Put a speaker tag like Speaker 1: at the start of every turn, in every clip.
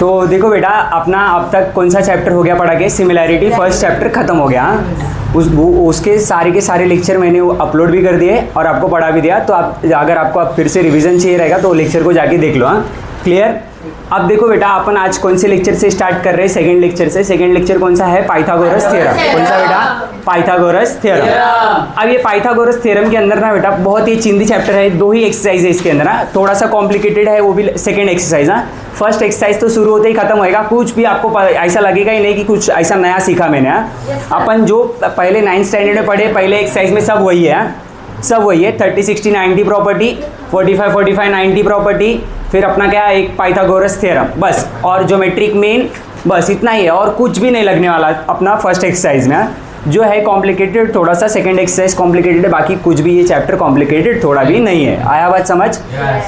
Speaker 1: तो देखो बेटा, अपना अब तक कौन सा चैप्टर हो गया पढ़ा के? सिमिलैरिटी फर्स्ट चैप्टर खत्म हो गया। उसके सारे के सारे लेक्चर मैंने अपलोड भी कर दिए और आपको पढ़ा भी दिया। तो आप अगर आपको अब फिर से रिवीजन चाहिए रहेगा तो लेक्चर को जाके देख लो। हाँ, क्लियर? अब देखो बेटा, अपन आज कौन से लेक्चर से स्टार्ट कर रहे हैं? सेकंड लेक्चर से। सेकंड लेक्चर कौन सा है? Pythagoras theorem. कौन सा बेटा? Pythagoras theorem. अब ये पाइथागोरस थ्योरम के अंदर ना बेटा बहुत ही चिंदी चैप्टर है, 2 ही एक्सरसाइज है इसके अंदर ना, थोड़ा सा कॉम्प्लिकेटेड है, वो भी सेकंड एक्सरसाइज। हाँ, फर्स्ट एक्सरसाइज तो शुरू होते ही खत्म होएगा, कुछ भी आपको ऐसा लगेगा ही नहीं कि कुछ ऐसा नया सीखा मैंने। अपन जो पहले 9th स्टैंडर्ड में पढ़े पहले एक्सरसाइज में सब वही है, सब वही है। 30 60 90 प्रॉपर्टी, 45 45 90 प्रॉपर्टी, फिर अपना क्या है, एक पाइथागोरस थ्योरम, बस। और ज्योमेट्रिक मीन, बस इतना ही है और कुछ भी नहीं लगने वाला अपना फर्स्ट एक्सरसाइज में। जो है कॉम्प्लिकेटेड थोड़ा सा, सेकंड एक्सरसाइज कॉम्प्लिकेटेड है, बाकी कुछ भी ये चैप्टर कॉम्प्लिकेटेड थोड़ा भी नहीं है। आया बात समझ?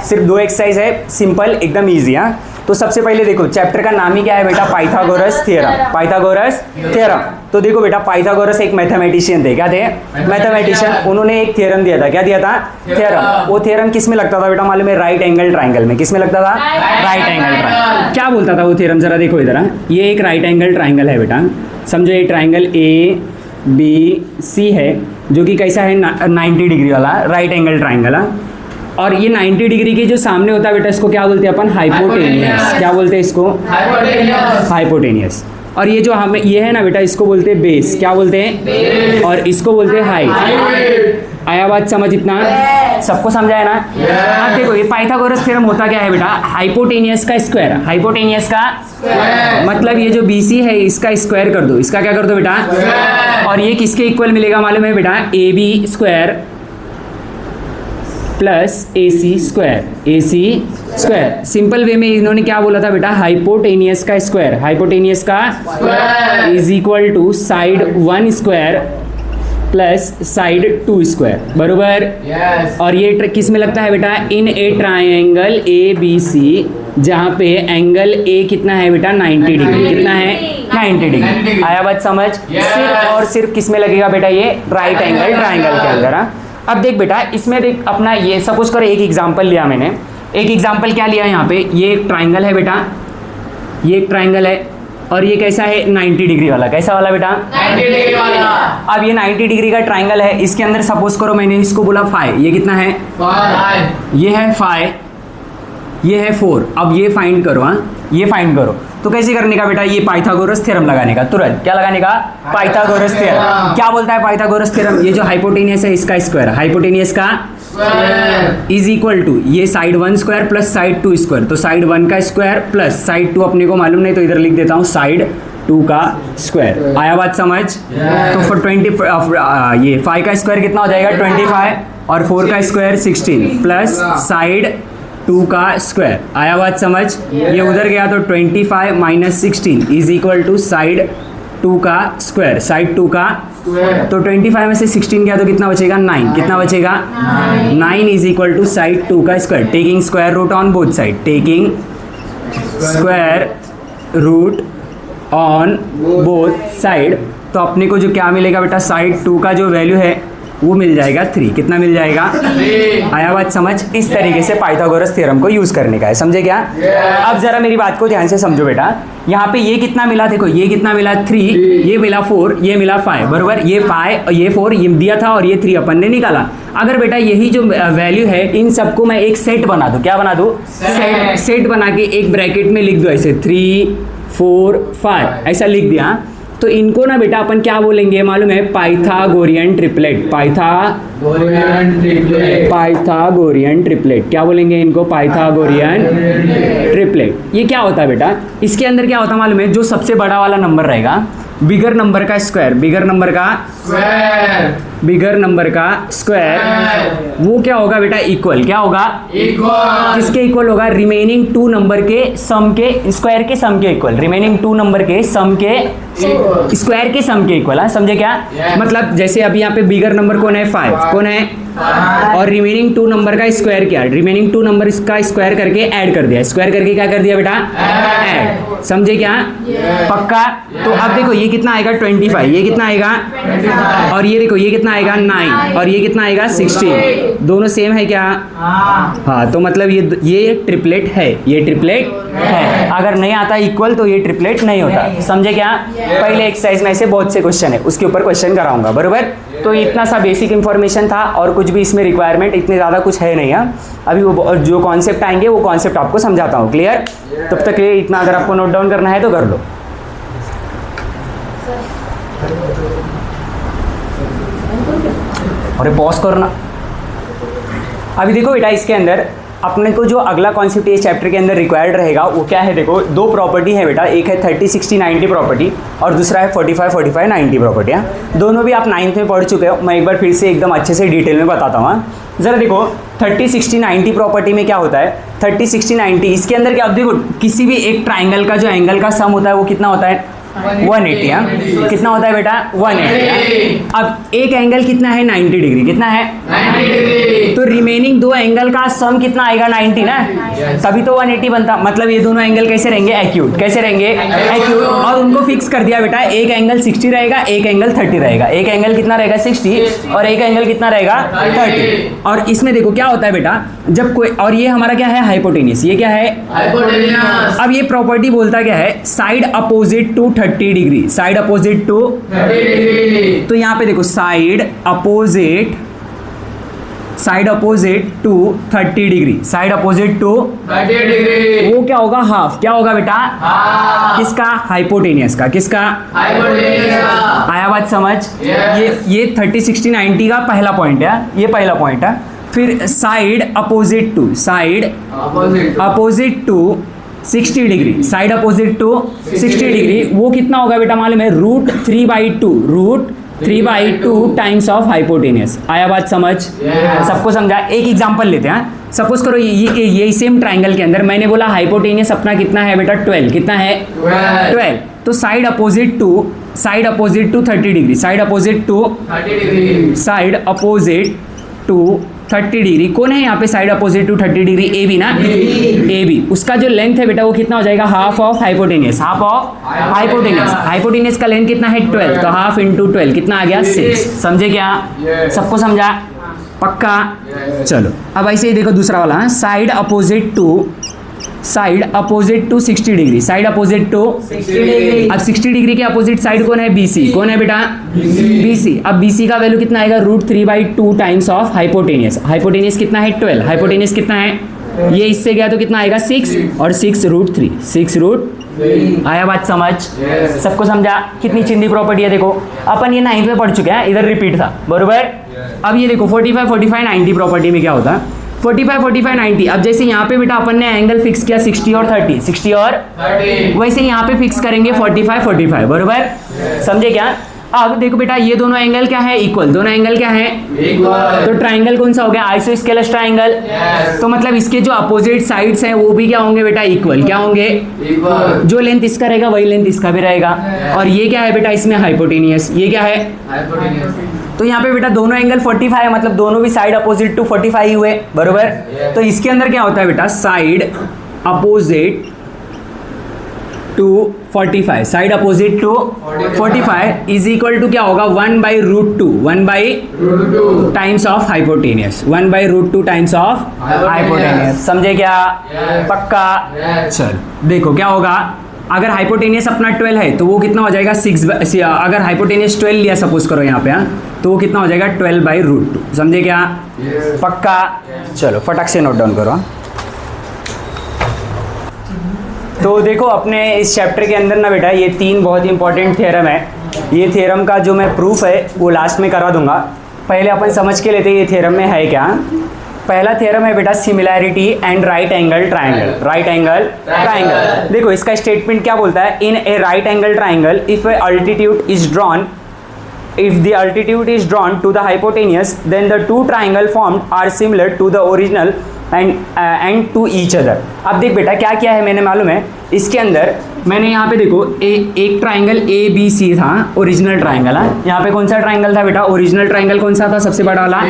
Speaker 1: सिर्फ 2 एक्सरसाइज है, सिंपल एकदम ईजी। हाँ, तो सबसे पहले देखो चैप्टर का नाम ही क्या है बेटा? Pythagoras theorem. Pythagoras theorem. तो देखो बेटा, पाइथागोरस एक मैथमेटिशियन थे। क्या थे? मैथमेटिशियन। उन्होंने एक थ्योरम दिया था। क्या दिया था? थ्योरम। वो थ्योरम किस में लगता था बेटा मालूम है? राइट एंगल ट्राइंगल में। किस में लगता था? Right angle triangle. क्या बोलता था वो थ्योरम? जरा देखो इधर। ये एक राइट एंगल ट्राइंगल है बेटा, समझो। ये ट्राइंगल ABC है जो कि कैसा है? 90 डिग्री वाला राइट एंगल ट्राइंगल। और ये 90 डिग्री के जो सामने होता है बेटा, इसको क्या बोलते हैं अपन? हाइपोटेनियस। क्या बोलते हैं इसको? हाइपोटेनियस। और ये जो हमें ये है ना बेटा, इसको बोलते हैं बेस। क्या बोलते हैं? और इसको बोलते हैं हाइट। आया बात समझ? इतना सबको समझाया ना? अब देखो ये पाइथागोरस थ्योरम होता क्या है बेटा? हाइपोटेनियस का स्क्वायर। हाइपोटेनियस का मतलब ये जो BC है इसका स्क्वायर कर दो। इसका क्या कर दो बेटा? और ये किसके इक्वल मिलेगा मालूम है बेटा? AB square plus AC square. AC square. Simple way में इन्होंने क्या बोला था बेटा? हाइपोटेनियस का स्क्वायर। हाइपोटेनियस का is equal to side 1 square plus side 2 square, बरोबर? और ये किस में लगता है बेटा? इन ए ट्राइंगल ABC, जहाँ पे एंगल A कितना है बेटा? 90 डिग्री। कितना है? 90 डिग्री। आया बात समझ? सिर्फ और सिर्फ किस में लगेगा बेटा? ये राइट एंगल ट्राइंगल के अंदर। अब देख बेटा, इसमें देख अपना ये सपोज करो एक एग्जांपल लिया मैंने। एक एग्जांपल क्या लिया यहाँ पे? ये एक ट्राइंगल है बेटा, ये एक ट्राइंगल है और ये कैसा है? 90 डिग्री वाला। कैसा वाला बेटा? 90 डिग्री वाला। अब ये 90 डिग्री का ट्राइंगल है, इसके अंदर सपोज करो मैंने इसको बोला फाई। ये कितना है? 5। ये है फाई, ये है 4। अब ये फाइंड करो। हाँ, ये फाइंड करो। तो कैसे करने का बेटा? ये पाइथागोरस थ्योरम लगाने का, तुरंत। क्या लगाने का? Pythagoras theorem. क्या बोलता है पाइथागोरस थ्योरम? ये जो हाइपोटेनियस है इसका स्क्वायर, हाइपोटेनियस का इज इक्वल टू ये side 1 square plus side 2 square. तो साइड 1 का स्क्वायर प्लस साइड 2 अपने को मालूम नहीं तो इधर लिख देता हूँ साइड 2 का स्क्वायर। आया बात समझ? तो फॉर 20 ये 5 का स्क्वायर कितना हो जाएगा? 25 और 4 का स्क्वायर 16 प्लस साइड 2 का स्क्वायर। आया बात समझ? ये उधर गया तो 25 minus 16 is equal to side 2 का स्क्वायर। साइड 2 का तो 25 में से 16 गया तो कितना बचेगा? 9। कितना बचेगा? 9 इज इक्वल टू साइड 2 का square. Taking square root on both side. Taking square root on both side. तो अपने को जो क्या मिलेगा बेटा? साइड 2 का जो वैल्यू है वो मिल जाएगा 3। कितना मिल जाएगा? आया बात समझ? इस तरीके से पाइथागोरस थ्योरम को यूज करने का है, समझे क्या? अब जरा मेरी बात को ध्यान से समझो बेटा। यहाँ पे ये कितना मिला? देखो ये कितना मिला? 3, ये मिला 4, ये मिला 5, बरोबर? ये 5 ये 4 ये दिया था और ये 3 अपन ने निकाला। अगर बेटा यही जो वैल्यू है इन सबको मैं एक सेट बना दूं। क्या बना दूं? सेट बना के एक ब्रैकेट में लिख दो ऐसे 3 4 5 ऐसा लिख दिया। तो इनको ना बेटा अपन क्या बोलेंगे मालूम है? Pythagorean triplet. Pythagorean triplet. क्या बोलेंगे इनको? Pythagorean triplet. ये क्या होता है बेटा? इसके अंदर क्या होता है मालूम है? जो सबसे बड़ा वाला नंबर रहेगा, बिगर नंबर का स्क्वायर, बिगर नंबर का स्क्वायर, वो क्या होगा बेटा? इक्वल। क्या होगा? इक्वल। किसके इक्वल होगा? रिमेनिंग 2 नंबर के सम के स्क्वायर के सम के इक्वल। रिमेनिंग 2 नंबर के सम के स्क्वायर के सम के इक्वल। समझे क्या? मतलब जैसे अभी यहाँ पे बिगर नंबर कौन है? 5 कौन है? और रिमेनिंग 2 नंबर का स्क्वायर क्या? रिमेनिंग 2 नंबर का स्क्वायर करके ऐड कर दिया। स्क्वायर करके क्या कर दिया बेटा? ऐड। समझे क्या? पक्का? तो अब देखो ये कितना आएगा? 25। ये कितना आएगा? और ये देखो ये कितना आएगा? 9 और ये कितना आएगा? 16। दोनों सेम है क्या? हाँ, तो मतलब ये ट्रिपलेट है। ये ट्रिपलेट है। अगर नहीं आता इक्वल तो ये ट्रिपलेट नहीं होता। समझे क्या? पहले एक्सरसाइज में ऐसे बहुत से क्वेश्चन है, उसके ऊपर क्वेश्चन कराऊंगा, बरोबर। तो इतना सा बेसिक इन्फॉर्मेशन था और कुछ भी इसमें रिक्वायरमेंट इतने ज़्यादा कुछ है नहीं है। अभी वो जो कॉन्सेप्ट आएंगे वो कॉन्सेप्ट आपको समझाता हूँ, क्लियर? तब तक ये इतना अगर आपको नोट डाउन करना है तो कर लो। अरे पॉज करना। अभी देखो बेटा, इसके अंदर अपने को जो अगला कॉन्सेप्ट ये चैप्टर के अंदर रिक्वायर्ड रहेगा वो क्या है? देखो, दो प्रॉपर्टी है बेटा, एक है 30 60 90 प्रॉपर्टी और दूसरा है 45 45 90 प्रॉपर्टी। दोनों भी आप 9th में पढ़ चुके हो, मैं एक बार फिर से एकदम अच्छे से डिटेल में बताता हूँ। ज़रा देखो 30 60 90 प्रॉपर्टी में क्या होता है? 30 60 90 इसके अंदर क्या, अब देखो किसी भी एक ट्राइंगल का जो एंगल का सम होता है वो कितना होता है? 180। हाँ, कितना होता है बेटा? 180। अब एक एंगल कितना है? 90 डिग्री। कितना है? 90 डिग्री। तो रिमेनिंग दो एंगल का सम कितना आएगा? 90 ना, तभी तो 180 बनता। मतलब ये दोनों एंगल कैसे रहेंगे? एक्यूट। कैसे रहेंगे? एक्यूट। और उनको फिक्स कर दिया बेटा, एक एंगल 60 रहेगा, एक एंगल 30 रहेगा। एक एंगल कितना रहेगा? 60 और एक एंगल कितना रहेगा? 30। और इसमें देखो क्या होता है बेटा, जब कोई, और ये हमारा क्या है? हाइपोटेनियस। ये क्या है? हाइपोटेनियस। अब ये प्रॉपर्टी बोलता क्या है? Side opposite to 30 degree. Side opposite to 30 degree. तो यहाँ पे देखो side opposite to 30 degree. Side opposite to 30 degree वो क्या होगा? हाफ। क्या होगा बेटा? हाफ। किसका? हाइपोटेनियस का। किसका? हाइपोटेनियस का। आया बात समझ? ये 30 60 90 का पहला पॉइंट है, ये पहला पॉइंट है। फिर side opposite to 60 degree. Side opposite to 60 degree वो कितना होगा बेटा मालूम है? Root 3/2 times of hypotenuse. आया बात समझ? सबको समझा? एक एग्जांपल लेते हैं। सपोज करो ये सेम ट्राइंगल के अंदर मैंने बोला हाइपोटेनियस अपना कितना है बेटा? 12। कितना है? 12। तो side opposite to 30 degree. Side opposite to 30 degree कौन है यहाँ पे? Side opposite to 30 degree A B ना, ए बी। उसका जो लेंथ है बेटा वो कितना हो जाएगा? Half of hypotenuse. Half of hypotenuse का लेंथ कितना है? 12। तो हाफ इंटू 12 कितना आ गया? 6। समझे क्या? सबको समझा? पक्का? चलो अब ऐसे ही देखो दूसरा वाला, side opposite to 60 degree. Side opposite to 60 degree. अब 60 डिग्री के अपोजिट साइड कौन है? BC। कौन है बेटा? BC। अब BC का वैल्यू कितना आएगा? Root 3/2 times of hypotenuse. Hypotenuse कितना है? 12। हाइपोटेनियस कितना है? ये इससे गया तो कितना आएगा? 6 और 6 रूट 3। 6 रूट। आया बात समझ? सबको समझा? कितनी चिंदी प्रॉपर्टी है देखो, अपन ये 9th में पढ़ चुके हैं, इधर रिपीट था, बरोबर। अब ये देखो 45 45 90 प्रॉपर्टी में क्या होता है? 45 45 90। अब जैसे यहाँ पे बेटा अपन ने एंगल फिक्स किया 60 और 30, 60 और 30, वैसे यहाँ पे फिक्स करेंगे 45 45, बरोबर। समझे क्या? अब देखो बेटा ये दोनों एंगल क्या है? इक्वल। दोनों एंगल क्या है? इक्वल। तो ट्राइंगल कौन सा हो गया? Isosceles triangle. तो मतलब इसके जो अपोजिट साइड्स हैं वो भी क्या होंगे बेटा? इक्वल। क्या होंगे? इक्वल। जो लेंथ इसका रहेगा वही लेंथ इसका भी रहेगा। और ये क्या है बेटा? इसमें हाइपोटेनियस। ये क्या है? हाइपोटेनियस। तो यहाँ पे बेटा दोनों एंगल 45 है, मतलब दोनों भी साइड अपोजिट टू 45 हुए, बरोबर। तो इसके अंदर क्या होता है बेटा? Side opposite to 45, side opposite to 45 is equal to क्या होगा? 1/√2, 1/√2 times of hypotenuse, 1/√2 times of hypotenuse. समझे क्या? पक्का? चल देखो क्या होगा, अगर हाइपोटेनियस अपना 12 है तो वो कितना हो जाएगा? 6। अगर हाइपोटेनियस 12 लिया सपोज करो यहाँ पे, तो वो कितना हो जाएगा? 12/√2। समझे क्या? पक्का? चलो फटाक से नोट डाउन करो। तो देखो अपने इस चैप्टर के अंदर ना बेटा ये 3 बहुत इंपॉर्टेंट थ्योरम है। ये थ्योरम का जो मैं प्रूफ है वो लास्ट में करा दूंगा। पहले अपन समझ के लेते हैं ये थ्योरम में है क्या। पहला थ्योरम है बेटा similarity and right angle triangle. Right angle triangle, देखो इसका स्टेटमेंट क्या बोलता है? In a right angle triangle if a altitude is drawn, if the altitude is drawn to the hypotenuse, then the two triangle formed are similar to the original and to each other। अब देख बेटा क्या किया है मैंने मालूम है, इसके अंदर मैंने यहाँ पे देखो एक ट्राइंगल ABC था, ओरिजिनल ट्राइंगल है। यहाँ पे कौन सा ट्राइंगल था बेटा? ओरिजिनल ट्राइंगल कौन सा था? सबसे बड़ा वाला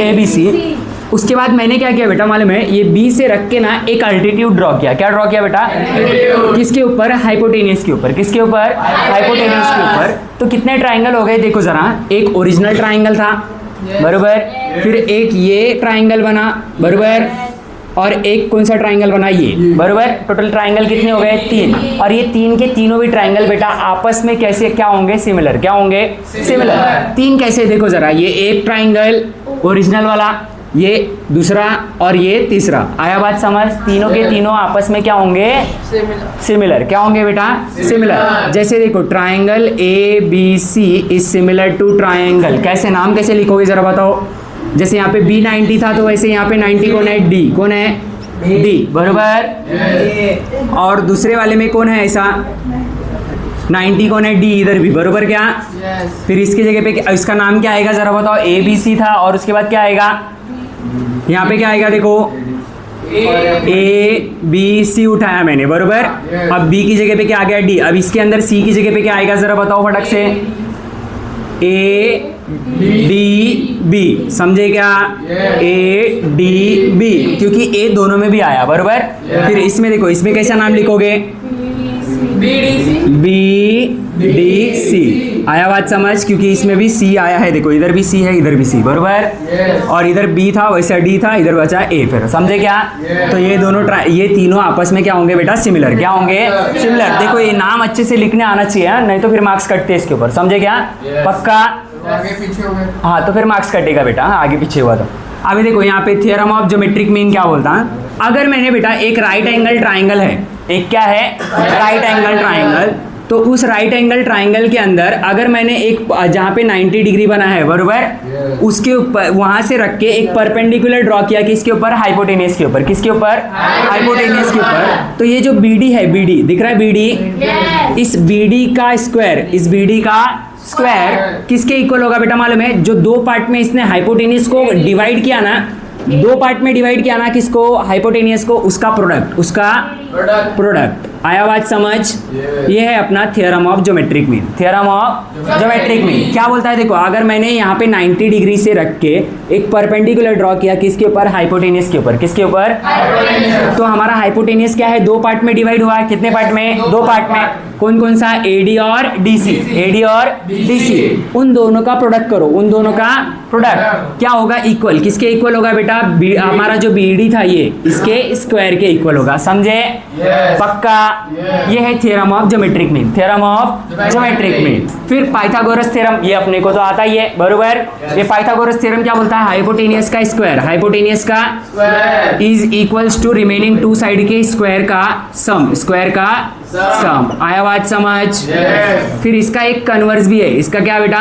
Speaker 1: ABC। उसके बाद मैंने क्या किया बेटा मालूम है? ये B से रख के ना एक अल्टीट्यूड ड्रॉ किया। क्या ड्रॉ किया बेटा? किसके ऊपर? हाइपोटेनियस के ऊपर। किसके ऊपर? हाइपोटेनियस के ऊपर। तो कितने ट्राइंगल हो गए देखो जरा, एक ओरिजिनल ट्राइंगल था, बरोबर, फिर एक ये ट्राइंगल बना, बरोबर, और एक कौन सा ट्राइंगल बना ये, बरोबर। टोटल ट्राइंगल कितने हो गए, 3। और ये 3 के तीनों भी ट्राइंगल बेटा आपस में कैसे क्या होंगे, सिमिलर। क्या होंगे, सिमिलर। 3 कैसे, देखो जरा, ये एक ट्राइंगल ओरिजिनल वाला, ये दूसरा और ये तीसरा। आया बात समझ। तीनों के तीनों आपस में क्या होंगे, सिमिलर। क्या होंगे बेटा, सिमिलर। जैसे देखो triangle ABC is similar to triangle, कैसे, नाम कैसे लिखोगे जरा बताओ। जैसे यहाँ पे B90 था तो वैसे यहाँ पे 90 कौन है, D। कौन है, D, बरोबर। और दूसरे वाले में कौन है ऐसा, 90 कौन है, D इधर भी, बरोबर। क्या फिर इसकी जगह पे इसका नाम क्या आएगा जरा बताओ, ABC था और उसके बाद क्या आएगा, यहाँ पे क्या आएगा देखो, ABC उठाया मैंने, बरोबर। अब B की जगह पे क्या आ गया, D। अब इसके अंदर C की जगह पे क्या आएगा जरा बताओ फटक से, ADB, समझे क्या, ADB, क्योंकि A दोनों में भी आया, बरोबर। फिर इसमें देखो, इसमें कैसा नाम लिखोगे, BDC। आया बात समझ, क्योंकि इसमें भी C आया है, देखो इधर भी C है, इधर भी C, बरोबर। और इधर B था, वैसा D था, इधर बचा A। फिर समझे क्या। तो ये दोनों ये तीनों आपस में क्या होंगे बेटा, सिमिलर। क्या होंगे, सिमिलर। देखो ये नाम अच्छे से लिखने आना चाहिए, नहीं तो फिर मार्क्स कटते हैं इसके ऊपर, समझे क्या, पक्का।
Speaker 2: आगे पीछे हो गए,
Speaker 1: हाँ तो फिर मार्क्स कटेगा बेटा, आगे पीछे हुआ तो। अभी देखो यहाँ पे थ्योरम ऑफ ज्योमेट्रिक मीन क्या बोलता है। अगर मैंने बेटा एक राइट एंगल ट्राइंगल है, एक क्या है, राइट एंगल ट्राइंगल, तो उस राइट एंगल ट्राइंगल के अंदर अगर मैंने एक जहाँ पे 90 डिग्री बना है, बरोबर, उसके ऊपर वहां से रख के एक परपेंडिकुलर ड्रॉ किया, किसके ऊपर, हाइपोटेनियस के ऊपर। किसके ऊपर, हाइपोटेनियस के ऊपर। तो ये जो BD है, BD दिख रहा है, BD, इस BD का स्क्वायर, इस BD का स्क्वायर किसके इक्वल होगा बेटा, मालूम है। जो दो पार्ट में इसने हाइपोटेनियस को डिवाइड किया ना, दो पार्ट में डिवाइड किया ना किसको, हाइपोटेनियस को, उसका प्रोडक्ट, उसका प्रोडक्ट। आया बात समझ। ये है अपना theorem of geometric mean. Theorem of geometric mean क्या बोलता है, देखो अगर मैंने यहाँ पे 90 डिग्री से रख के एक परपेंडिकुलर ड्रॉ किया, किसके ऊपर, हाइपोटेनियस के ऊपर। किसके ऊपर, तो हमारा हाइपोटेनियस क्या है, दो पार्ट में डिवाइड हुआ है। कितने पार्ट में, दो पार्ट में। कौन कौन सा, AD और DC, AD और DC, उन दोनों का प्रोडक्ट करो, उन दोनों का प्रोडक्ट क्या होगा, इक्वल। किसके इक्वल होगा बेटा, हमारा जो BD था ये इसके स्क्वायर के इक्वल होगा, समझे, पक्का। ये है theorem of geometric mean, theorem of geometric mean. फिर पाइथागोरस थ्योरम, ये अपने को तो आता ही है, बरोबर। ये पाइथागोरस थ्योरम क्या बोलता है, हाइपोटेनियस का स्क्वायर, हाइपोटेनियस का is equals to remaining two side के स्क्वायर का सम, स्क्वायर का सम। आया बात समझ। फिर इसका एक कन्वर्स भी है, इसका क्या बेटा,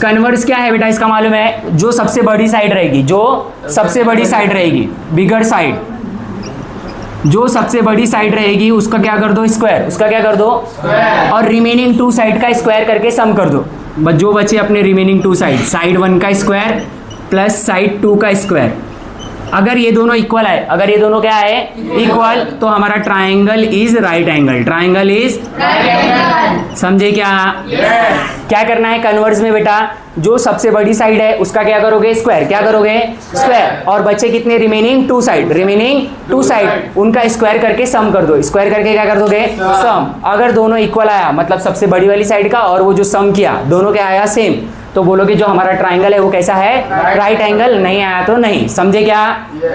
Speaker 1: कन्वर्स क्या है बेटा, इसका मालूम है, जो सबसे बड़ी साइड रहेगी, जो सबसे बड़ी साइड रहेगी, बिगर साइड, जो सबसे बड़ी साइड रहेगी उसका क्या कर दो, स्क्वायर, उसका क्या कर दो, और रिमेनिंग टू साइड का स्क्वायर करके सम कर दो। जो बचे अपने रिमेनिंग टू साइड, साइड 1 का स्क्वायर प्लस साइड 2 का स्क्वायर। अगर ये दोनों इक्वल है, अगर ये दोनों क्या है, इक्वल, तो हमारा triangle is right angle, triangle is right angle, समझे क्या। क्या करना है कन्वर्स में बेटा, जो सबसे बड़ी साइड है उसका क्या करोगे, स्क्वायर। क्या करोगे, स्क्वायर। और बचे कितने, remaining two side, remaining two side, उनका स्क्वायर करके सम कर दो। स्क्वायर करके क्या कर दोगे, सम। अगर दोनों इक्वल आया, मतलब सबसे बड़ी वाली साइड का और वो जो सम किया, दोनों क्या आया, सेम, तो बोलोगे जो हमारा ट्राइंगल है वो कैसा है, राइट एंगल। नहीं आया तो नहीं, समझे क्या,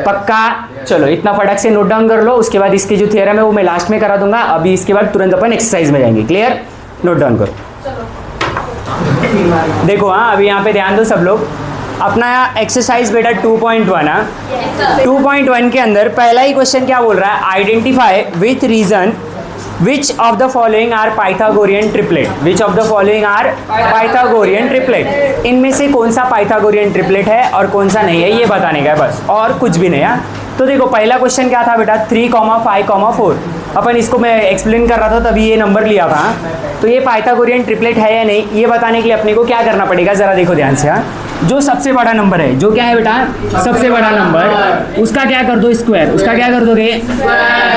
Speaker 1: पक्का। चलो इतना फटक से नोट डाउन कर लो, उसके बाद इसकी जो थ्योरम है वो मैं लास्ट में करा दूंगा। अभी इसके बाद तुरंत अपन एक्सरसाइज में जाएंगे, क्लियर, नोट डाउन करो। देखो हाँ, अभी यहाँ पे ध्यान दो सब लोग। अपना एक्सरसाइज बेटा 2.1 है। 2.1 के अंदर पहला ही क्वेश्चन क्या बोल रहा है, identify with reason which of the following are Pythagorean triplet, which of the following are Pythagorean triplet, इनमें से कौन सा पाइथागोरियन ट्रिपलेट है और कौन सा नहीं है, ये बताने का है बस, और कुछ भी नहीं है। तो देखो पहला क्वेश्चन क्या था बेटा, 3, 5, 4। अपन इसको मैं एक्सप्लेन कर रहा था तभी ये नंबर लिया था। तो ये पाइथागोरियन ट्रिपलेट है या नहीं, ये बताने के लिए अपने को क्या करना पड़ेगा, जरा देखो ध्यान से। जो सबसे बड़ा नंबर है, जो क्या है बेटा, सबसे बड़ा नंबर, उसका क्या कर दो, स्क्वायर। उसका क्या कर दोगे,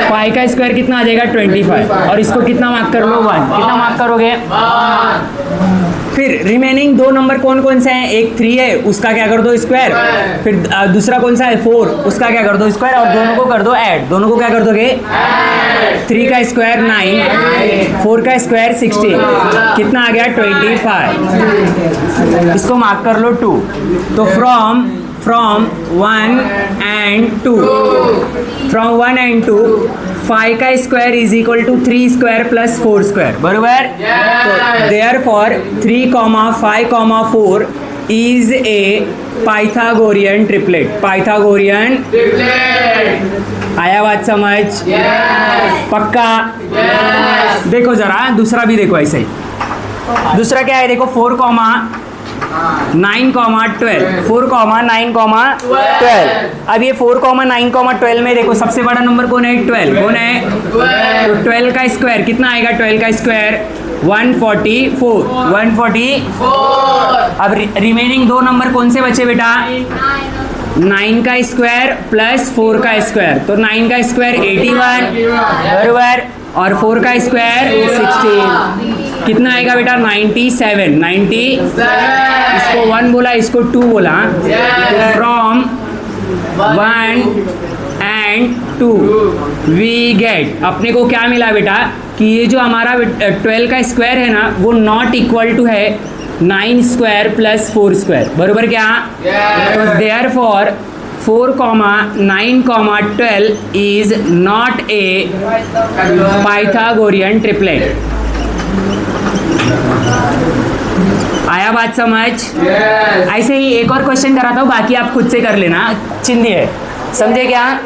Speaker 1: पाई का स्क्वायर कितना आ जाएगा, 25, और इसको कितना मार्क कर लो, 1। कितना मार्क करोगे, 1। फिर रिमेनिंग दो नंबर कौन कौन से हैं, एक 3 है, उसका क्या कर दो, स्क्वायर। फिर दूसरा कौन सा है, 4, उसका क्या कर दो, स्क्वायर, और दोनों को कर दो ऐड। दोनों को क्या कर दोगे, 3 का स्क्वायर 9, 4 का स्क्वायर 16, कितना आ गया, 25। इसको मार्क कर लो 2। तो from from 1 and 2, from 1 and 2 5 का square is equal to 3 square plus 4 square, बरोबर. तो therefore 3, 5, 4 is a Pythagorean triplet. Pythagorean आया बात समझ? पक्का? देखो जरा दूसरा भी देखो ऐसे ही. दूसरा क्या है देखो 4, 9, 12. 4, 9, 12. अब ये 4, 9, 12 में देखो सबसे बड़ा नंबर कौन है? 12. कौन है? तो 12 का स्क्वायर कितना आएगा? 12 का स्क्वायर 144. 144. अब रिमेनिंग दो नंबर कौन से बचे बेटा? 9 का स्क्वायर प्लस 4 का स्क्वायर. तो 9 का स्क्वायर 81, बराबर, और 4 का स्क्वायर 16. कितना आएगा बेटा? 97. 97. इसको 1 बोला, इसको 2 बोला. तो फ्रॉम 1 and 2 वी गेट, अपने को क्या मिला बेटा कि ये जो हमारा 12 का स्क्वायर है ना वो नॉट इक्वल टू है 9 स्क्वायर प्लस 4 स्क्वायर, बरोबर क्या? तो therefore 4, 9, 12 is not a Pythagorean triplet. आया बात समझ? ऐसे ही एक और क्वेश्चन कराता हूँ, बाकी आप खुद से कर लेना, चिंदी है, समझे क्या?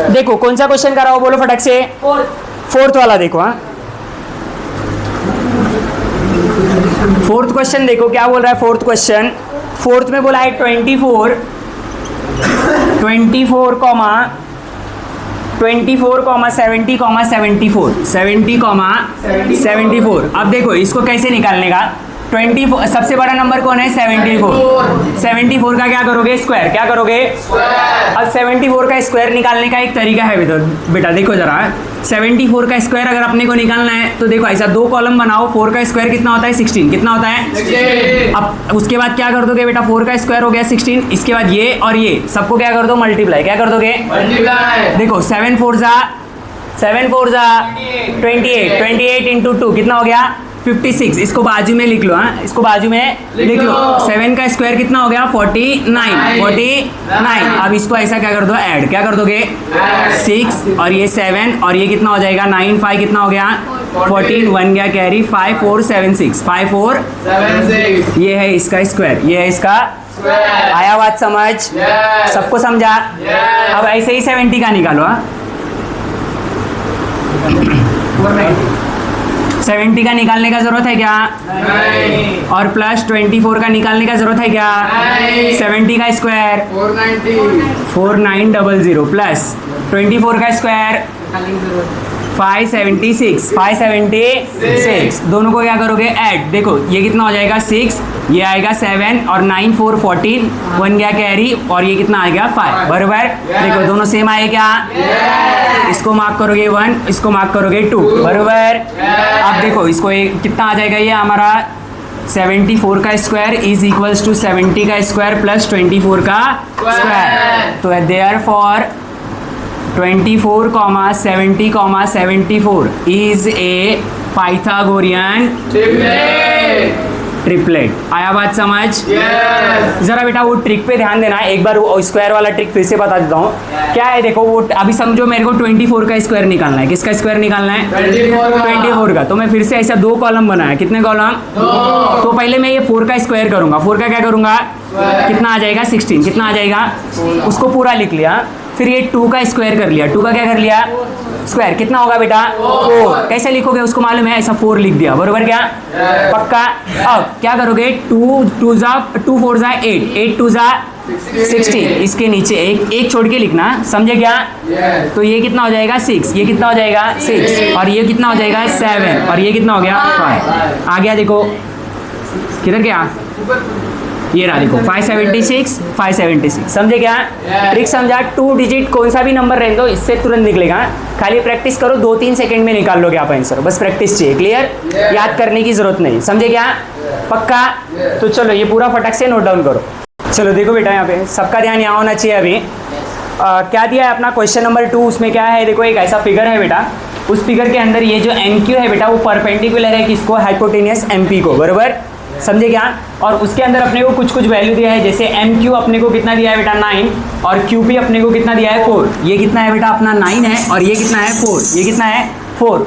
Speaker 1: देखो कौन सा क्वेश्चन कराओ, बोलो फटक से. फोर्थ वाला देखो. हाँ, फोर्थ क्वेश्चन देखो क्या बोल रहा है. फोर्थ क्वेश्चन, फोर्थ में बोला है 24, 70, 74. अब देखो इसको कैसे निकालने का. 24 सबसे बड़ा नंबर कौन है? 74. 74 का क्या करोगे? स्क्वायर. क्या करोगे? अब 74 का स्क्वायर निकालने का एक तरीका है बेटा, देखो जरा. 74 का स्क्वायर अगर अपने को निकालना है तो देखो ऐसा 2 कॉलम बनाओ. 4 का स्क्वायर कितना होता है? 16. कितना होता है? 16. अब उसके बाद क्या कर दोगे बेटा? 4 का स्क्वायर हो गया 16. इसके बाद ये और ये सबको क्या कर दो? मल्टीप्लाई. क्या कर दोगे? मल्टीप्लाई. देखो 7 4 जा 28. 28 इंटू 2 कितना हो गया? 56. इसको बाजू में लिख लो. हाँ, इसको बाजू में लिख लो. 7 का स्क्वायर कितना हो गया? 49. अब इसको ऐसा क्या कर दो? ऐड. क्या कर दोगे? 6 और ये 7 और ये कितना हो जाएगा? 9, 5 कितना हो गया? 14. 1 गया कैरी. 5 4 7 6. 5 4 7 6. ये है इसका स्क्वायर, ये है इसका. आया बात समझ? सबको समझा? अब ऐसे ही 70 का निकालो. हाँ, 70 का निकालने का जरूरत है क्या? नहीं. और प्लस 24 का निकालने का जरूरत है क्या? नहीं. 70 का स्क्वायर 4900 प्लस 24 का स्क्वायर 576. दोनों को क्या करोगे? ऐड. देखो ये कितना हो जाएगा? 6, ये आएगा 7 और 9 4 14. 1 गया कैरी और ये कितना आएगा? 5, बराबर. देखो दोनों सेम आए क्या? इसको मार्क करोगे 1, इसको मार्क करोगे 2, बराबर. अब देखो इसको कितना आ जाएगा? ये हमारा 74 का स्क्वायर इज इक्वल्स टू 70 का स्क्वायर प्लस 24 का स्क्वायर. तो therefore 24, 70, 74 is a Pythagorean triplet. आया बात समझ? जरा बेटा वो ट्रिक पे ध्यान देना. एक बार वो स्क्वायर वाला ट्रिक फिर से बता देता हूँ. क्या है देखो, वो अभी समझो मेरे को 24 का स्क्वायर निकालना है. किसका स्क्वायर निकालना है? 24 का. तो मैं फिर से ऐसा 2 कॉलम बनाया. कितने कॉलम? 2. तो पहले मैं ये 4 का स्क्वायर करूंगा. 4 का क्या करूंगा? कितना आ जाएगा? 16. कितना आ जाएगा? उसको पूरा लिख लिया. फिर ये 2 का स्क्वायर कर लिया. 2 का क्या कर लिया? स्क्वायर. कितना होगा बेटा? 4. कैसे लिखोगे उसको मालूम है? ऐसा 4 लिख दिया, बरोबर क्या? पक्का. अब क्या करोगे? 2 4 जा 8, 8 2 जा 16. इसके नीचे एक छोड़ के लिखना, समझे क्या? तो ये कितना हो जाएगा? 6. ये कितना हो जाएगा? 6. और ये कितना हो जाएगा? 7. और ये कितना हो गया? 5. आ गया देखो किधर गया? ये रहा देखो 576. समझे क्या? ट्रिक समझा? 2 डिजिट कोई सा भी नंबर रहने दो, इससे तुरंत निकलेगा. खाली प्रैक्टिस करो, 2-3 सेकंड में निकाल लोगे आप आंसर. बस प्रैक्टिस चाहिए. क्लियर? याद करने की जरूरत नहीं. समझे क्या? पक्का. तो चलो ये पूरा फटक से नोट डाउन करो. चलो देखो बेटा, यहाँ पे सबका ध्यान यहाँ होना चाहिए. अभी क्या दिया है अपना क्वेश्चन नंबर 2. उसमें क्या है देखो, एक ऐसा फिगर है बेटा. उस फिगर के अंदर ये जो NQ है बेटा वो परपेंडिकुलर है किसको? हाइपोटेनियस MP को, बराबर. समझे क्या? और उसके अंदर अपने को कुछ कुछ वैल्यू दिया है, जैसे एम क्यू अपने को कितना दिया है बेटा 9 और क्यू पी अपने को कितना दिया है 4। ये कितना है बेटा अपना 9 है और ये कितना है 4। ये कितना है 4,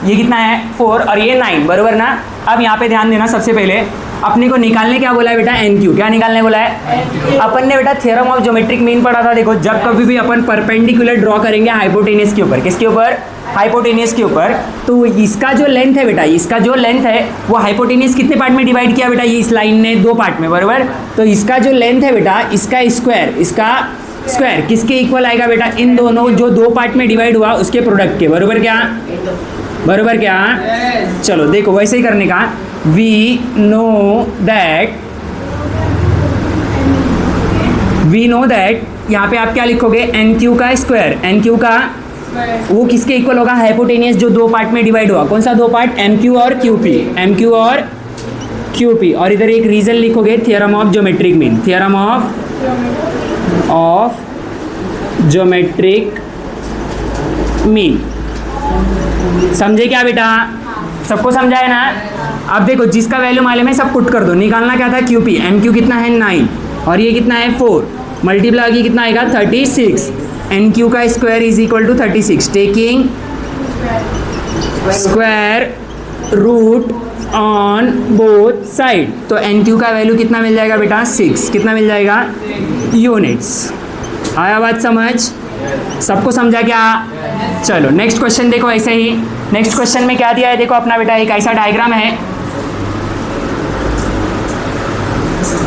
Speaker 1: ये कितना है 4 और ये 9, बरोबर ना? अब यहाँ पे ध्यान देना, सबसे पहले अपने को निकालने क्या बोला है बेटा? N Q. क्या निकालने बोला है? अपन ने बेटा थ्योरम ऑफ ज्योमेट्रिक मीन पढ़ा था। देखो जब कभी भी अपन परपेंडिकुलर ड्रॉ करेंगे हाइपोटेनियस के ऊपर, किसके ऊपर? हाइपोटेनियस के ऊपर, तो इसका जो लेंथ है बेटा, इसका जो लेंथ है वो हाइपोटेनियस कितने पार्ट में डिवाइड किया बेटा? ये इस लाइन ने 2 पार्ट में, बरोबर? तो इसका जो लेंथ है बेटा, इसका स्क्वायर किसके इक्वल आएगा बेटा? इन दोनों जो 2 पार्ट में डिवाइड हुआ उसके प्रोडक्ट के, बरोबर क्या? बरोबर क्या? चलो देखो वैसे ही करने का। वी नो दैट यहाँ पे आप क्या लिखोगे? एन क्यू का स्क्वायर, एन क्यू का वो किसके इक्वल होगा? हाइपोटेनियस जो 2 पार्ट में डिवाइड हुआ। कौन सा 2 पार्ट? एम क्यू और क्यू पी, एम क्यू और क्यू पी। और इधर एक रीजन लिखोगे, theorem of geometric mean, theorem of geometric mean. समझे क्या बेटा? सबको समझा है ना? अब देखो जिसका वैल्यू मालूम है सब पुट कर दो। निकालना क्या था? Q P. एम क्यू कितना है 9 और ये कितना है 4, मल्टीप्लाई की कितना आएगा 36। एन क्यू का square is equal to 36, taking square root on both side. तो एन क्यू का वैल्यू कितना मिल जाएगा बेटा? 6। कितना मिल जाएगा? यूनिट्स। आया बात समझ? सबको समझा क्या? चलो नेक्स्ट क्वेश्चन देखो। ऐसे ही नेक्स्ट क्वेश्चन में क्या दिया है देखो अपना बेटा, एक ऐसा डायग्राम है,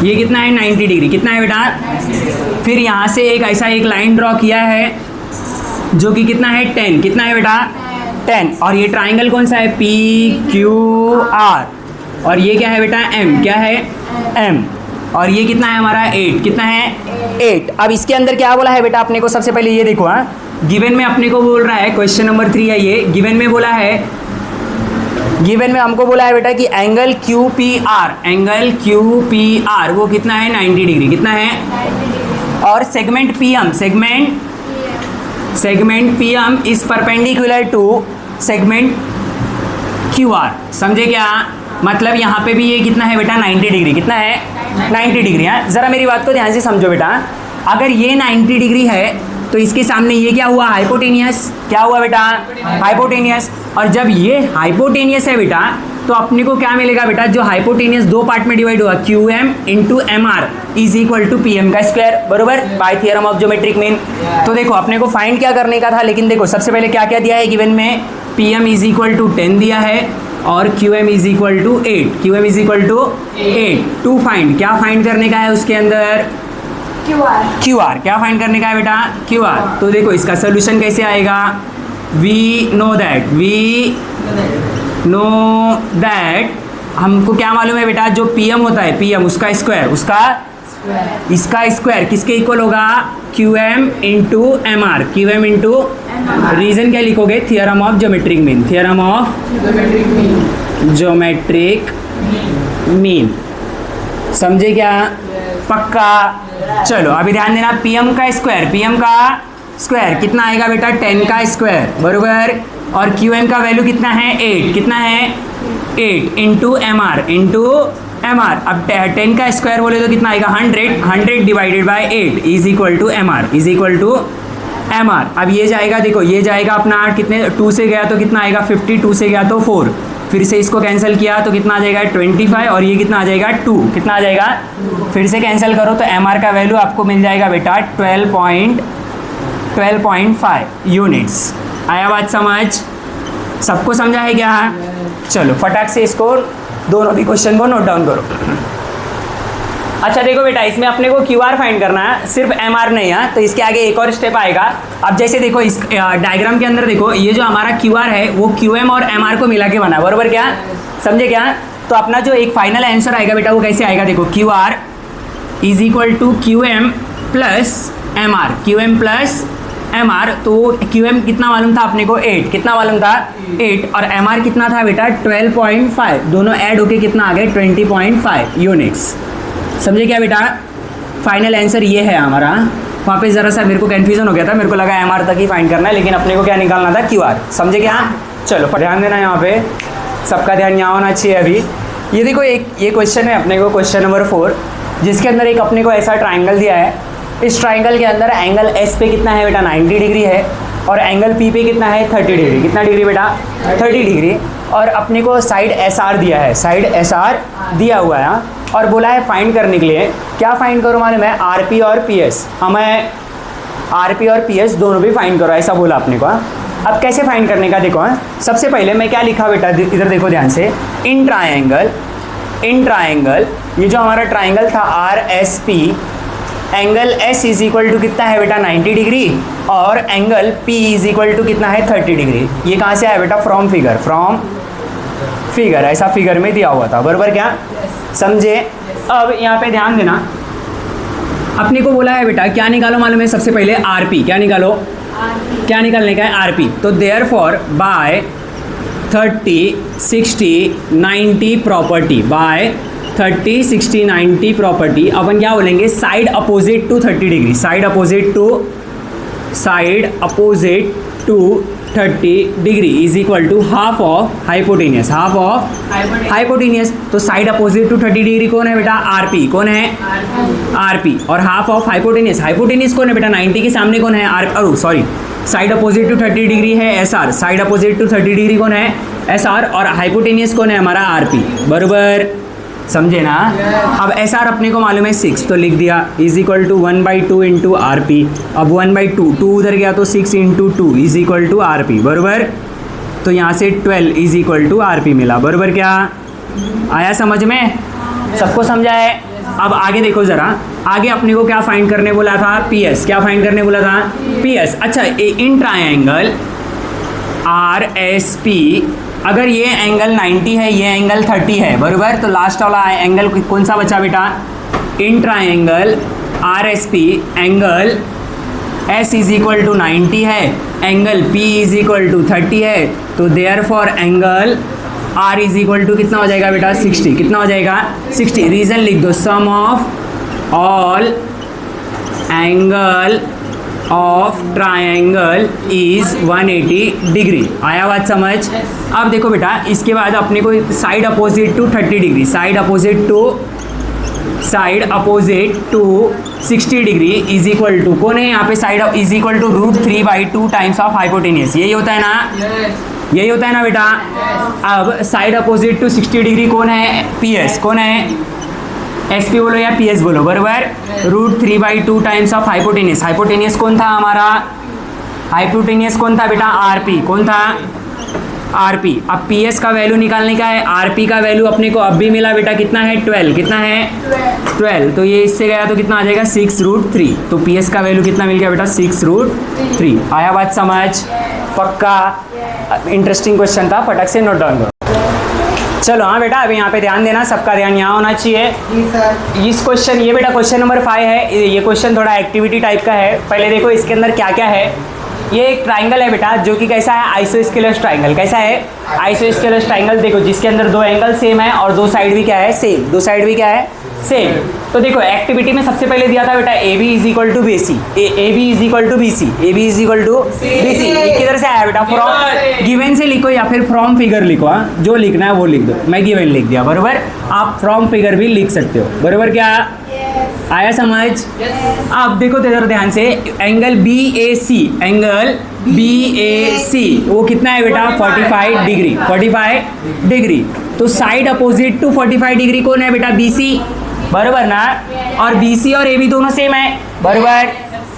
Speaker 1: ये कितना है 90 डिग्री, कितना है बेटा? फिर यहाँ से एक ऐसा एक लाइन ड्रॉ किया है जो कि कितना है 10, कितना है बेटा? 10। और ये ट्राइंगल कौन सा है? P Q R. और ये क्या है बेटा? एम। क्या है? एम। और ये कितना है हमारा? 8। कितना है? 8। अब इसके अंदर क्या बोला है बेटा अपने को? सबसे पहले ये देखो, हाँ गिवन में अपने को बोल रहा है, क्वेश्चन नंबर 3 है ये। गिवन में बोला है, गिवन में हमको बोला है बेटा कि angle Q P R, angle Q P R वो कितना है 90 डिग्री। कितना है? और segment P M, segment P M is perpendicular to segment Q R. समझे क्या? मतलब यहाँ पे भी ये कितना है बेटा? 90 डिग्री। कितना है? 90 डिग्री। हाँ ज़रा मेरी बात को ध्यान से समझो बेटा, अगर ये 90 डिग्री है तो इसके सामने ये क्या हुआ? हाइपोटेनियस। क्या हुआ बेटा? हाइपोटेनियस। और जब ये हाइपोटेनियस है बेटा तो अपने को क्या मिलेगा बेटा? जो हाइपोटेनियस 2 पार्ट में डिवाइड हुआ, Q M into M R is equal to P M का स्क्वायर, बरोबर? By theorem of geometric mean. तो देखो अपने को फाइंड क्या करने का था, लेकिन देखो सबसे पहले क्या क्या दिया है गिवन में? P M is equal to 10 दिया है और Q M is equal to 8, Q M is equal to 8। To find, क्या फाइंड करने का है उसके अंदर? Q R. क्या फाइंड करने का है बेटा? Q R. तो देखो इसका सोल्यूशन कैसे आएगा? वी नो दैट हमको क्या मालूम है बेटा? जो पी एम होता है, पी एम उसका स्क्वायर, इसका स्क्वायर किसके इक्वल होगा? Q M into M R, Q M into. Reason क्या लिखोगे? Theorem of geometric mean, theorem of geometric mean. समझे क्या? पक्का? चलो अभी ध्यान देना, पी एम का स्क्वायर कितना आएगा बेटा? 10 का स्क्वायर, बरोबर? और क्यू एम का वैल्यू कितना है? 8। कितना है? 8 इंटू एम आर, अब 10 का स्क्वायर बोले तो कितना आएगा? 100 divided by 8 is equal to M R, is equal to M R. अब ये जाएगा, देखो ये जाएगा अपना 8, कितने 2 से गया तो कितना आएगा? 50, 2 से गया तो 4, फिर से इसको कैंसिल किया तो कितना आ जाएगा? 25 और ये कितना आ जाएगा? 2। कितना आ जाएगा? फिर से कैंसिल करो तो एम आर का वैल्यू आपको मिल जाएगा बेटा 12.5 यूनिट्स। आया बात समझ? सबको समझा है क्या? चलो फटाक से इसको दोनों भी क्वेश्चन को नोट डाउन करो। अच्छा देखो बेटा, इसमें अपने को क्यू आर फाइंड करना है, सिर्फ एम आर नहीं है, तो इसके आगे एक और स्टेप आएगा। अब जैसे देखो इस डायग्राम के अंदर देखो, ये जो हमारा क्यू आर है वो क्यू एम और एम आर को मिला के बना, बरोबर क्या? समझे क्या? तो अपना जो एक फाइनल आंसर आएगा बेटा वो कैसे आएगा? देखो Q R is equal to Q M plus M R, Q M plus M R. तो क्यू एम कितना मालूम था अपने को? 8। कितना मालूम था? 8। और एम आर कितना था बेटा? 12.5। दोनों ऐड होके कितना आ गए? 20.5 यूनिट्स। समझे क्या बेटा? फाइनल आंसर ये है हमारा। वहाँ पे ज़रा सा मेरे को कन्फ्यूज़न हो गया था, मेरे को लगा एम आर तक ही फाइंड करना है, लेकिन अपने को क्या निकालना था? Q R. समझे क्या? चलो ध्यान देना, यहाँ पे सबका ध्यान यहाँ होना चाहिए अभी। ये देखो ये क्वेश्चन है अपने को, क्वेश्चन नंबर 4, जिसके अंदर एक अपने को ऐसा ट्राइंगल दिया है। इस ट्राइंगल के अंदर एंगल एस पे कितना है बेटा 90 डिग्री है, और एंगल पी पे कितना है 30 डिग्री। कितना डिग्री बेटा 30 डिग्री। और अपने को साइड एस आर दिया है, साइड एस आर दिया हुआ है, और बोला है फाइंड करने के लिए। क्या फाइंड करो मालूम है, आर पी और पी एस। हमें आर पी और पी एस दोनों भी फाइंड करो, ऐसा बोला अपने को। अब कैसे फाइंड करने का देखो। सबसे पहले मैं क्या लिखा बेटा, इधर देखो ध्यान से। इन ट्राइंगल ये जो हमारा ट्राइंगल था R S P, angle S is equal to कितना है बेटा 90 डिग्री, और angle P is equal to कितना है 30 डिग्री। ये कहाँ से आया बेटा, फ्रॉम फिगर, ऐसा फिगर में दिया हुआ था, बराबर क्या समझे। अब यहाँ पे ध्यान देना, अपने को बोला है बेटा क्या निकालो मालूम है, सबसे पहले आर पी। क्या निकालो, क्या निकालने का है आर पी। तो therefore by 30, 60, 90 property, by 30, 60, 90 property अपन क्या बोलेंगे, side opposite to 30 degree, side opposite to 30 degree is equal to half of hypotenuse, hypotenuse. तो साइड अपोजिट टू 30 डिग्री कौन है बेटा, आरपी। कौन है, आरपी। और हाफ ऑफ हाइपोटेनियस, हाइपोटेनियस कौन है बेटा 90 के सामने कौन है, R, sorry, side opposite to 30 degree है S R, side opposite to 30 degree कौन है, एस आर, और हाइपोटेनियस कौन है हमारा, आरपी, बराबर समझे ना। अब एस आर अपने को मालूम है 6, तो लिख दिया is equal to 1/2 into R P. अब 1/2, 2 उधर गया तो 6 into 2 is equal to R P, बराबर। तो यहाँ से 12 is equal to R P मिला, बराबर। क्या आया समझ में, सबको समझा है। अब आगे देखो ज़रा, आगे अपने को क्या फाइंड करने बोला था, पी एस। क्या फाइंड करने बोला था, पी एस। अच्छा, इन ट्राइंगल आर एस पी, अगर ये एंगल 90 है, ये एंगल 30 है, बराबर। तो लास्ट वाला एंगल कौन सा बचा बेटा, in triangle R S P, angle S is equal to 90 है, angle P is equal to 30 है। तो therefore angle R is equal to कितना हो जाएगा बेटा 60। कितना हो जाएगा 60। रीजन लिख दो, sum of all angle of triangle is 180 degree. आया बात समझ। अब देखो बेटा, इसके बाद अपने को side opposite to 30 degree, side opposite to 60 degree is equal to कौन है यहाँ पे, side is equal to √3/2 times of hypotenuse. यही होता है ना, यही होता है ना बेटा। अब साइड अपोजिट टू 60 डिग्री कौन है, पी एस। कौन है, एस पी बोलो या पी एस बोलो, बराबर। √3/2 टाइम्स ऑफ हाइपोटेनियस। हाइपोटेनियस कौन था हमारा, हाइपोटेनियस कौन था बेटा, आर पी। कौन था, आर पी। अब पी एस का वैल्यू निकालने का है, आर पी का वैल्यू अपने को अब भी मिला बेटा, कितना है 12। कितना है 12। तो ये इससे गया तो कितना आ जाएगा 6√3। तो पी एस का वैल्यू कितना मिल गया बेटा 6√3। आया बात समझ, पक्का। इंटरेस्टिंग क्वेश्चन था, फटक से नोट डाउन करो। चलो हाँ बेटा, अभी यहाँ पे ध्यान देना, सबका ध्यान यहाँ होना चाहिए। इस क्वेश्चन, ये बेटा क्वेश्चन नंबर 5 है। ये क्वेश्चन थोड़ा एक्टिविटी टाइप का है। पहले देखो इसके अंदर क्या क्या है। ये एक ट्राइंगल है बेटा, जो कि कैसा है, आइसोस्केलस ट्राइंगल। कैसा है, आइसोस्केलस ट्राइंगल। देखो जिसके अंदर 2 एंगल सेम है और 2 साइड भी क्या है, सेम। 2 साइड भी क्या है, सेम। तो देखो एक्टिविटी में सबसे पहले दिया था बेटा A B is equal to B C, A B is equal to B C, A B is equal to B C. किधर से आया बेटा, फ्रॉम गिवन से लिखो या फिर फ्रॉम फिगर लिखो। जो लिखना है वो लिख दो, मैं गिवन लिख दिया, बराबर। आप फ्रॉम फिगर भी लिख सकते हो, बराबर। क्या आया समझ। अब देखो इधर ध्यान से, एंगल बी ए सी, एंगल बी ए सी वो कितना है बेटा 45 डिग्री, 45 डिग्री। तो साइड अपोजिट टू 45 डिग्री कौन है बेटा, बी सी, बराबर ना। और बी सी और ए बी दोनों सेम है, बराबर।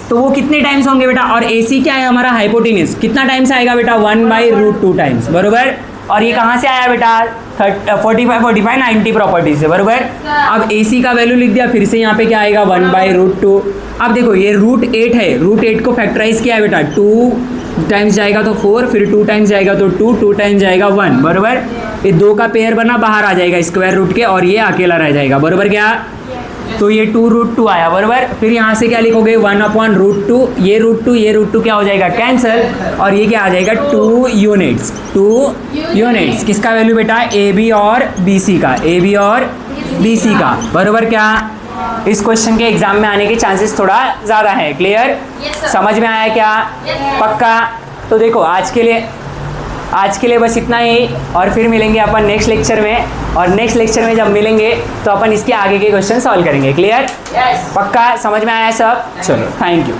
Speaker 1: तो वो कितने टाइम्स होंगे बेटा, और ए सी क्या है हमारा हाइपोटेनियस, कितना टाइम्स आएगा बेटा 1/√2 टाइम्स, बराबर। और ये कहाँ से आया बेटा 45 90 प्रॉपर्टी से, बराबर। अब ए सी का वैल्यू लिख दिया, फिर से यहाँ पे क्या आएगा 1/√2। अब देखो ये √8 है, √8 को फैक्टराइज किया है बेटा, 2 टाइम्स जाएगा तो 4, फिर 2 टाइम्स जाएगा तो 2 टाइम्स जाएगा 1, बराबर। ये 2 का पेयर बना, बाहर आ जाएगा स्क्वायर रूट के, और ये अकेला रह जाएगा, बराबर। क्या, तो ये 2√2 आया, बराबर। फिर यहाँ से क्या लिखोगे 1/√2, ये √2 क्या हो जाएगा कैंसिल, और ये क्या आ जाएगा 2 यूनिट्स, 2 यूनिट्स। किसका वैल्यू बेटा, ए बी और बी सी का, ए बी और बी सी का, बराबर। क्या, इस क्वेश्चन के एग्जाम में आने के चांसेस थोड़ा ज़्यादा है। क्लियर, समझ में आया क्या, पक्का। तो देखो आज के लिए आज के लिए बस इतना ही, और फिर मिलेंगे अपन नेक्स्ट लेक्चर में, और नेक्स्ट लेक्चर में जब मिलेंगे तो अपन इसके आगे के क्वेश्चन सॉल्व करेंगे। क्लियर?
Speaker 2: यस।
Speaker 1: पक्का समझ में आया सब? चलो, थैंक यू।